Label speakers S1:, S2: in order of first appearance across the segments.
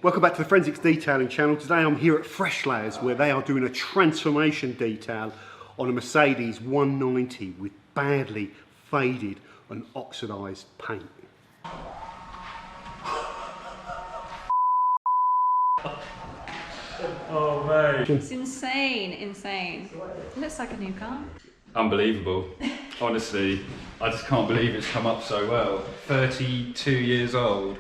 S1: Welcome back to the Forensics Detailing channel. Today I'm here at Freshlayers where they are doing a transformation detail on a Mercedes 190 with badly faded and oxidised paint.
S2: Oh mate.
S3: It's insane. It looks like a new car.
S2: Unbelievable. Honestly, I just can't believe it's come up so well. 32 years old.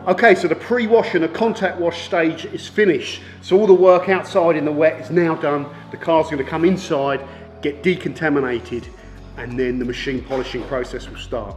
S1: Okay, so the pre-wash and the contact wash stage is finished. So all the work outside in the wet is now done. The car's going to come inside, get decontaminated, and then the machine polishing process will start.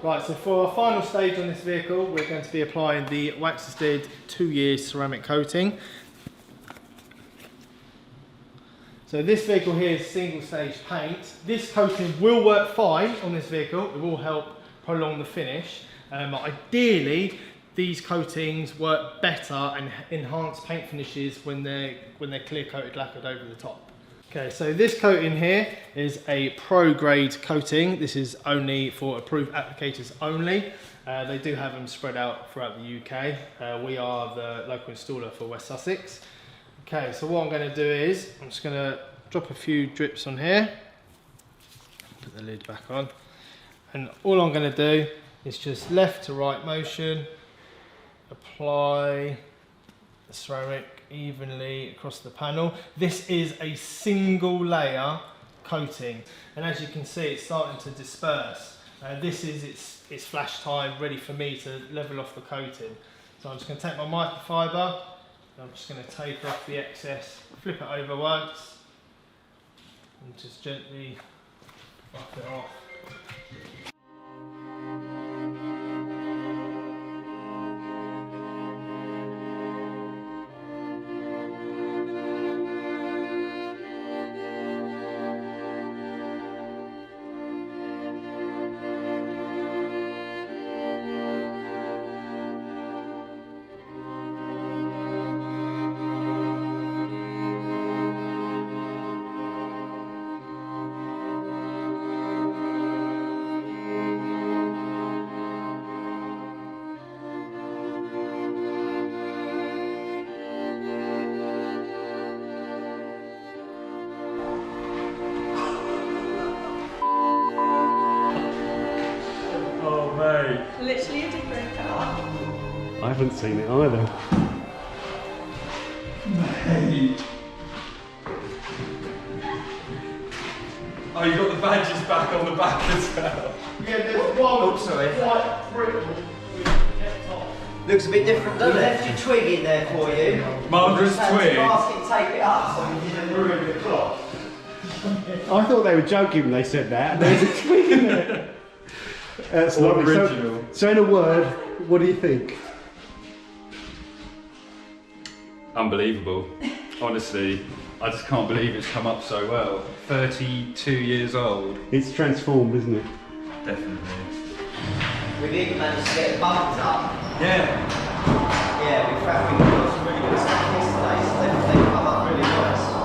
S4: Right, so for our final stage on this vehicle, we're going to be applying the Wax is Dead 2-year ceramic coating. So this vehicle here is single stage paint. This coating will work fine on this vehicle. It will help prolong the finish. Ideally, these coatings work better and enhance paint finishes when they're clear coated, lacquered over the top. Okay, so this coating here is a pro grade coating. This is only for approved applicators only. They do have them spread out throughout the UK. We are the local installer for West Sussex. Okay, so what I'm going to do is, I'm just going to drop a few drips on here, put the lid back on, and all I'm going to do is just left to right motion, apply the ceramic evenly across the panel. This is a single layer coating, and as you can see, it's starting to disperse. This is its flash time, ready for me to level off the coating. So I'm just going to take my microfiber, I'm just going to take off the excess, flip it over once, and just gently rough it off.
S3: Literally a different car.
S1: I haven't seen it either.
S2: Mate. Oh, you got the badges back on the back as well.
S4: Yeah, there's one quite brittle we kept off.
S5: Looks a bit different, doesn't it? We left your twig in there for you.
S2: Margaret's twig.
S5: Tape it up so we didn't ruin the cloth.
S1: I thought they were joking when they said that. There's a twig in there. That's lovely.
S2: Original.
S1: So in a word, what do you think?
S2: Unbelievable. Honestly, I just can't believe it's come up so well. 32 years old.
S1: It's transformed, isn't it?
S2: Definitely.
S5: We've even managed to get it bumped up.
S2: Yeah.
S5: Yeah, we've got some really good stuff yesterday, so they've come up really nice.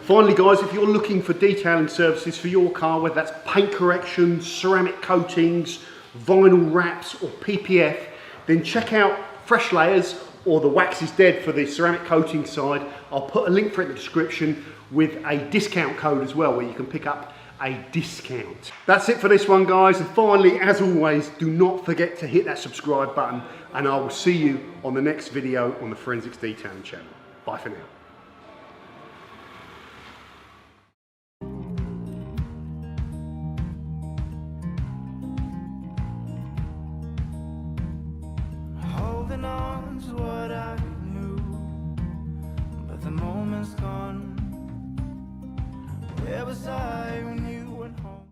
S1: Finally guys, if you're looking for detailing services for your car, whether that's paint corrections, ceramic coatings, vinyl wraps or PPF, then check out Freshlayers or the Wax is Dead for the ceramic coating side. I'll put a link for it in the description with a discount code as well where you can pick up a discount. That's it for this one guys, and finally as always, do not forget to hit that subscribe button and I will see you on the next video on the Forensics Detailing channel. Bye for now.
S6: Holding on to what I knew, but the moment's gone. Where was I when you went home?